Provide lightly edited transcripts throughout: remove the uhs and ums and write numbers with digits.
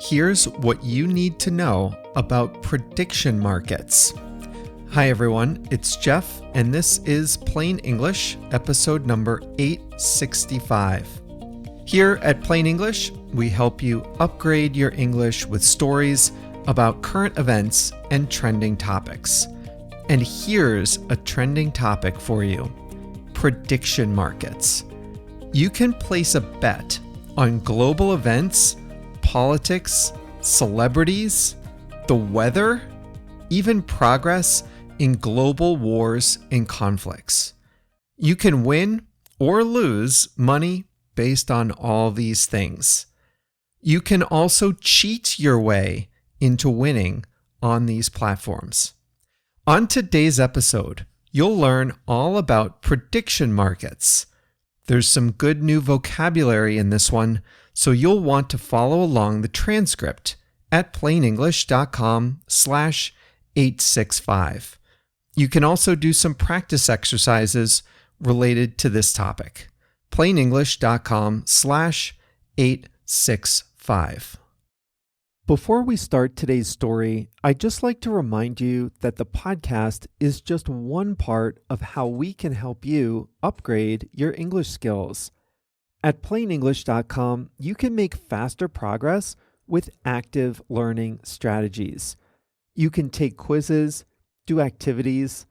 here's what you need to know about prediction markets. Hi everyone, it's Jeff, and this is Plain English, episode number 865. Here at Plain English, we help you upgrade your English with stories about current events and trending topics. And here's a trending topic for you: prediction markets. You can place a bet on global events, politics, celebrities, the weather, even progress in global wars and conflicts. You can win or lose money based on all these things. You can also cheat your way into winning on these platforms. On today's episode, you'll learn all about prediction markets. There's some good new vocabulary in this one, so you'll want to follow along the transcript at plainenglish.com/865. You can also do some practice exercises related to this topic. plainenglish.com/865. Before we start today's story, I'd just like to remind you that the podcast is just one part of how we can help you upgrade your English skills. At plainenglish.com, you can make faster progress with active learning strategies. You can take quizzes, do activities,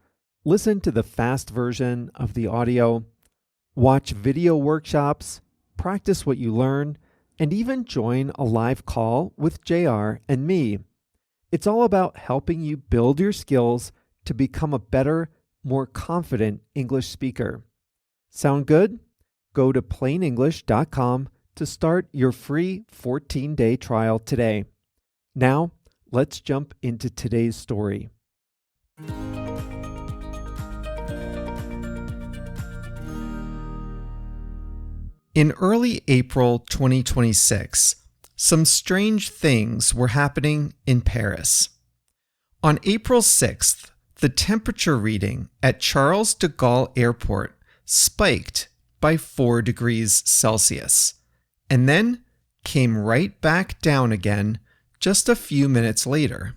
listen to the fast version of the audio, watch video workshops, practice what you learn, and even join a live call with JR and me. It's all about helping you build your skills to become a better, more confident English speaker. Sound good? Go to plainenglish.com to start your free 14-day trial today. Now, let's jump into today's story. In early April 2026, some strange things were happening in Paris. On April 6th, the temperature reading at Charles de Gaulle Airport spiked by 4 degrees Celsius, and then came right back down again just a few minutes later.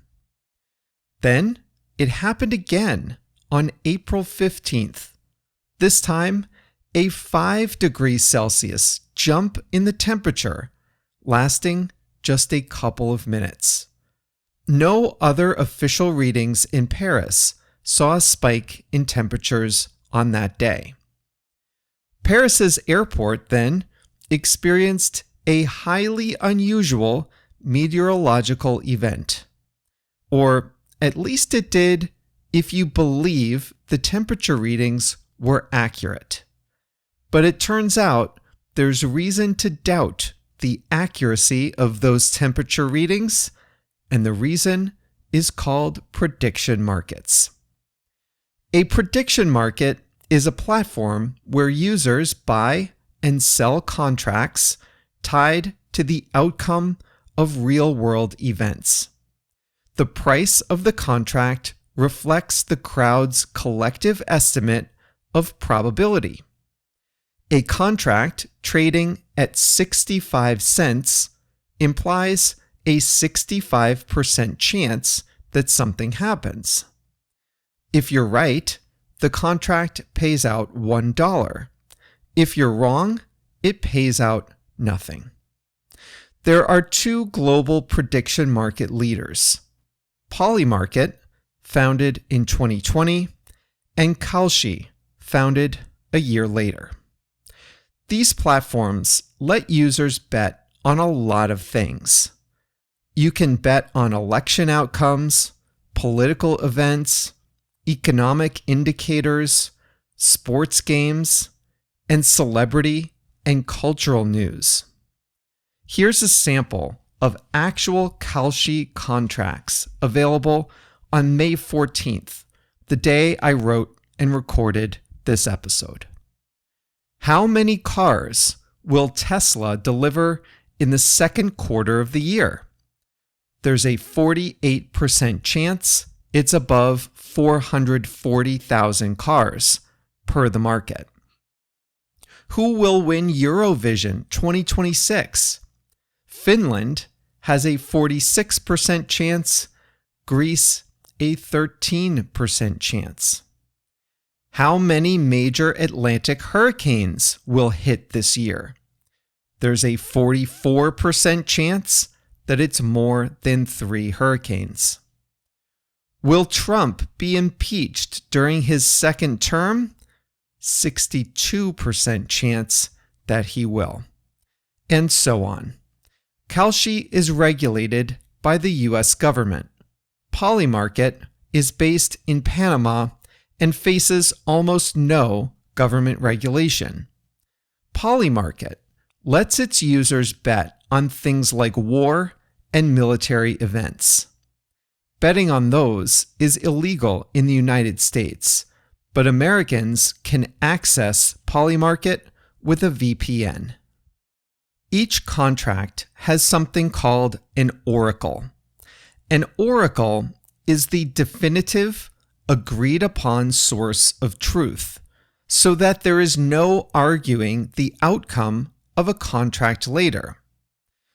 Then it happened again on April 15th. This time, a 5 degrees Celsius jump in the temperature, lasting just a couple of minutes. No other official readings in Paris saw a spike in temperatures on that day. Paris's airport then experienced a highly unusual meteorological event. Or at least it did if you believe the temperature readings were accurate. But it turns out there's reason to doubt the accuracy of those temperature readings, and the reason is called prediction markets. A prediction market is a platform where users buy and sell contracts tied to the outcome of real-world events. The price of the contract reflects the crowd's collective estimate of probability. A contract trading at 65 cents implies a 65% chance that something happens. If you're right, the contract pays out $1. If you're wrong, it pays out nothing. There are 2 global prediction market leaders: Polymarket, founded in 2020, and Kalshi, founded a year later. These platforms let users bet on a lot of things. You can bet on election outcomes, political events, economic indicators, sports games, and celebrity and cultural news. Here's a sample of actual Kalshi contracts available on May 14th, the day I wrote and recorded this episode. How many cars will Tesla deliver in the second quarter of the year? There's a 48% chance it's above 440,000 cars per the market. Who will win Eurovision 2026? Finland has a 46% chance, Greece a 13% chance. How many major Atlantic hurricanes will hit this year? There's a 44% chance that it's more than 3 hurricanes. Will Trump be impeached during his second term? 62% chance that he will. And so on. Kalshi is regulated by the U.S. government. Polymarket is based in Panama and faces almost no government regulation. Polymarket lets its users bet on things like war and military events. Betting on those is illegal in the United States, but Americans can access Polymarket with a VPN. Each contract has something called an oracle. An oracle is the definitive, agreed-upon source of truth, so that there is no arguing the outcome of a contract later.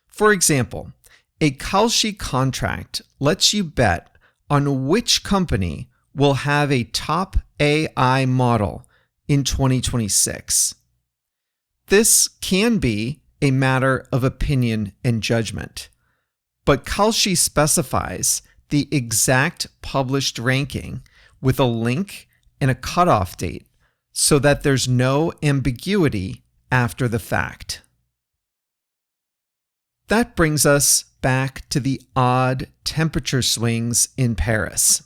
For example, a Kalshi contract lets you bet on which company will have a top AI model in 2026. This can be a matter of opinion and judgment, but Kalshi specifies the exact published ranking with a link and a cutoff date so that there's no ambiguity after the fact. That brings us back to the odd temperature swings in Paris.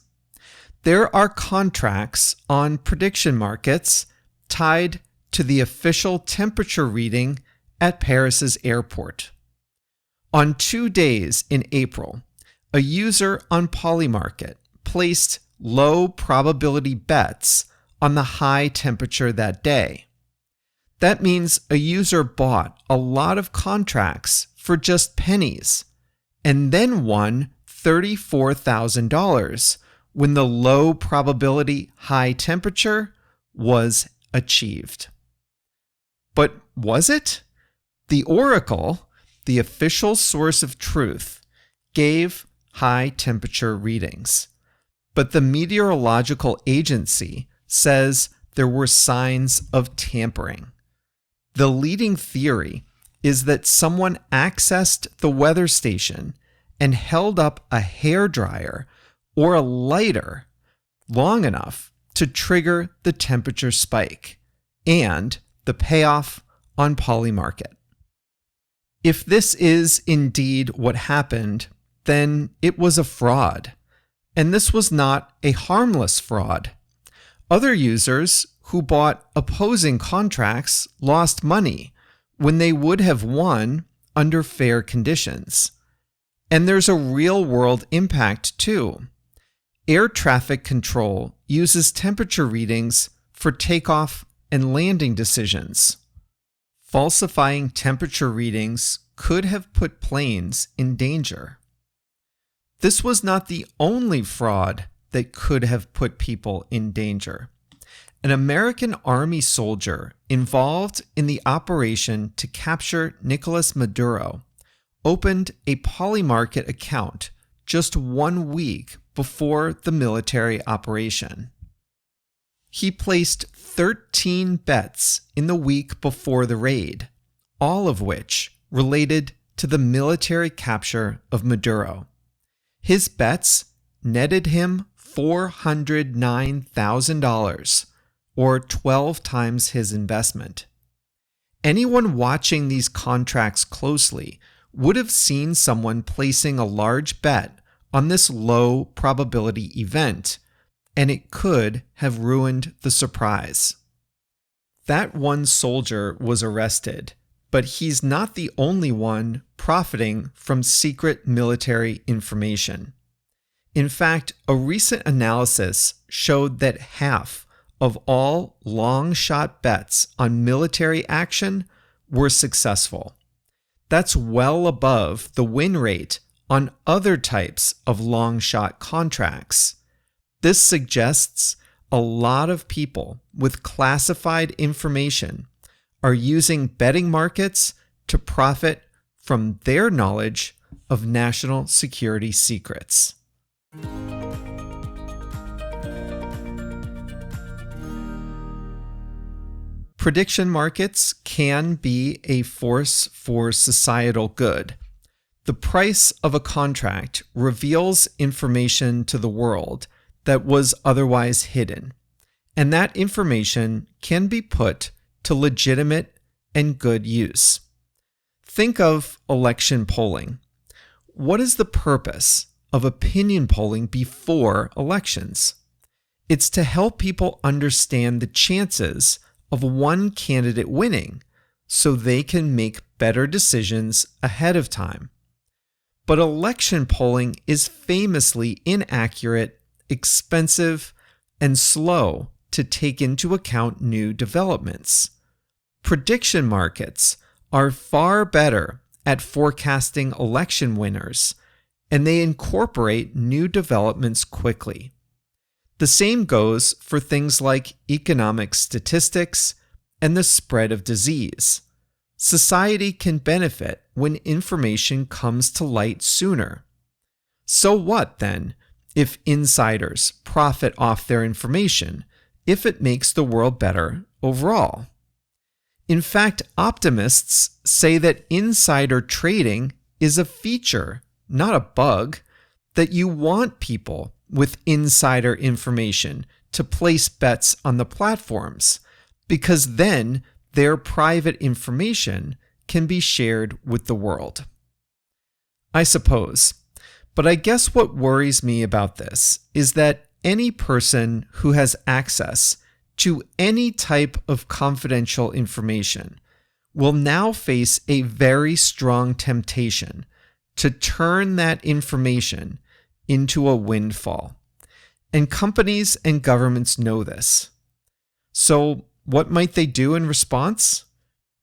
There are contracts on prediction markets tied to the official temperature reading at Paris's airport. On 2 days in April, a user on Polymarket placed low probability bets on the high temperature that day. That means a user bought a lot of contracts for just pennies and then won $34,000 when the low probability high temperature was achieved. But was it? The oracle, the official source of truth, gave high temperature readings, but the meteorological agency says there were signs of tampering. The leading theory is that someone accessed the weather station and held up a hairdryer or a lighter long enough to trigger the temperature spike and the payoff on Polymarket. If this is indeed what happened, then it was a fraud. And this was not a harmless fraud. Other users who bought opposing contracts lost money when they would have won under fair conditions. And there's a real-world impact too. Air traffic control uses temperature readings for takeoff and landing decisions. Falsifying temperature readings could have put planes in danger. This was not the only fraud that could have put people in danger. An American Army soldier involved in the operation to capture Nicolas Maduro opened a Polymarket account just 1 week before the military operation. He placed 13 bets in the week before the raid, all of which related to the military capture of Maduro. His bets netted him $409,000, or 12 times his investment. Anyone watching these contracts closely would have seen someone placing a large bet on this low probability event, and it could have ruined the surprise. That one soldier was arrested, but he's not the only one profiting from secret military information. In fact, a recent analysis showed that half of all long-shot bets on military action were successful. That's well above the win rate on other types of long-shot contracts. This suggests a lot of people with classified information are using betting markets to profit from their knowledge of national security secrets. Prediction markets can be a force for societal good. The price of a contract reveals information to the world that was otherwise hidden, and that information can be put to legitimate and good use. Think of election polling. What is the purpose of opinion polling before elections? It's to help people understand the chances of one candidate winning so they can make better decisions ahead of time. But election polling is famously inaccurate, expensive, and slow to take into account new developments. Prediction markets are far better at forecasting election winners, and they incorporate new developments quickly. The same goes for things like economic statistics and the spread of disease. Society can benefit when information comes to light sooner. So what, then, if insiders profit off their information, if it makes the world better overall? In fact, optimists say that insider trading is a feature, not a bug, that you want people with insider information to place bets on the platforms, because then their private information can be shared with the world. I suppose, but I guess what worries me about this is that any person who has access to any type of confidential information will now face a very strong temptation to turn that information into a windfall. And companies and governments know this. So what might they do in response?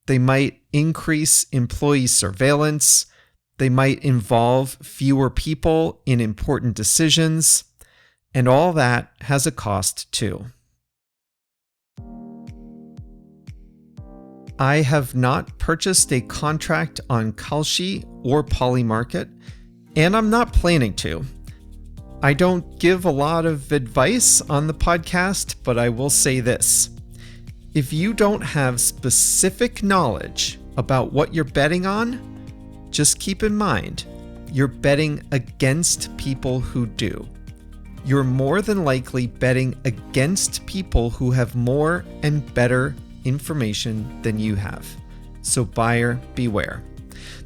They might increase employee surveillance. They might involve fewer people in important decisions. And all that has a cost too. I have not purchased a contract on Kalshi or Polymarket, and I'm not planning to. I don't give a lot of advice on the podcast, but I will say this. If you don't have specific knowledge about what you're betting on, just keep in mind, you're betting against people who do. You're more than likely betting against people who have more and better information than you have. So buyer beware.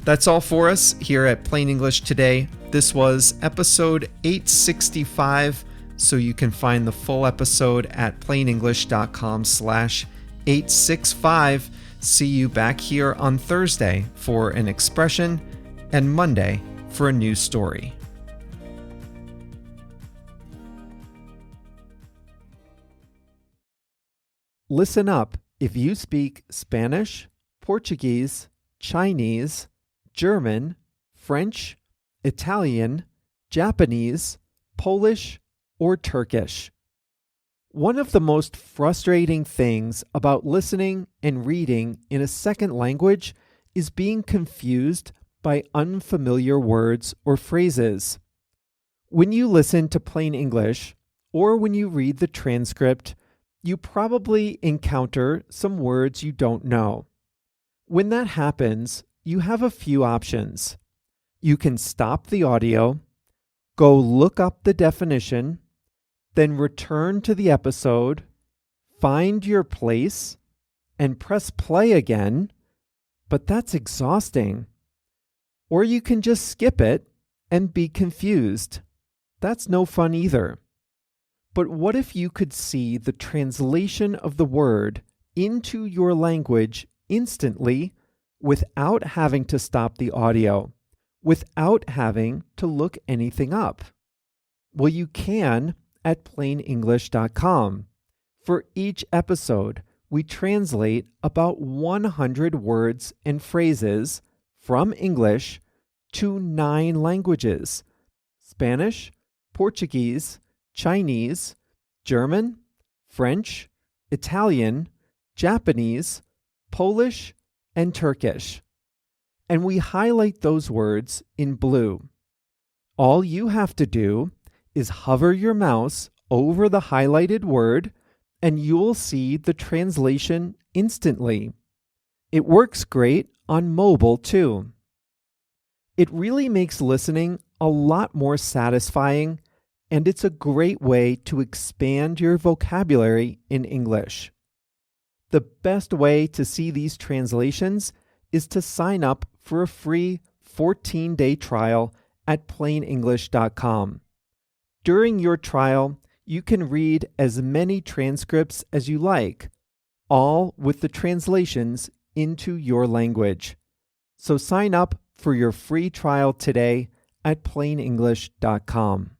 That's all for us here at Plain English Today. This was episode 865, so you can find the full episode at plainenglish.com/865. See you back here on Thursday for an expression and Monday for a new story. Listen up if you speak Spanish, Portuguese, Chinese, German, French, Italian, Japanese, Polish, or Turkish. One of the most frustrating things about listening and reading in a second language is being confused by unfamiliar words or phrases. When you listen to plain English, or when you read the transcript, you probably encounter some words you don't know. When that happens, you have a few options. You can stop the audio, go look up the definition, then return to the episode, find your place, and press play again, but that's exhausting. Or you can just skip it and be confused. That's no fun either. But what if you could see the translation of the word into your language instantly without having to stop the audio, without having to look anything up? Well, you can at plainenglish.com. For each episode, we translate about 100 words and phrases from English to 9 languages: Spanish, Portuguese, Chinese, German, French, Italian, Japanese, Polish, and Turkish. and we highlight those words in blue. All you have to do is hover your mouse over the highlighted word, and you'll see the translation instantly. It works great on mobile too. It really makes listening a lot more satisfying, and it's a great way to expand your vocabulary in English. The best way to see these translations is to sign up for a free 14-day trial at plainenglish.com. During your trial, you can read as many transcripts as you like, all with the translations into your language. So sign up for your free trial today at plainenglish.com.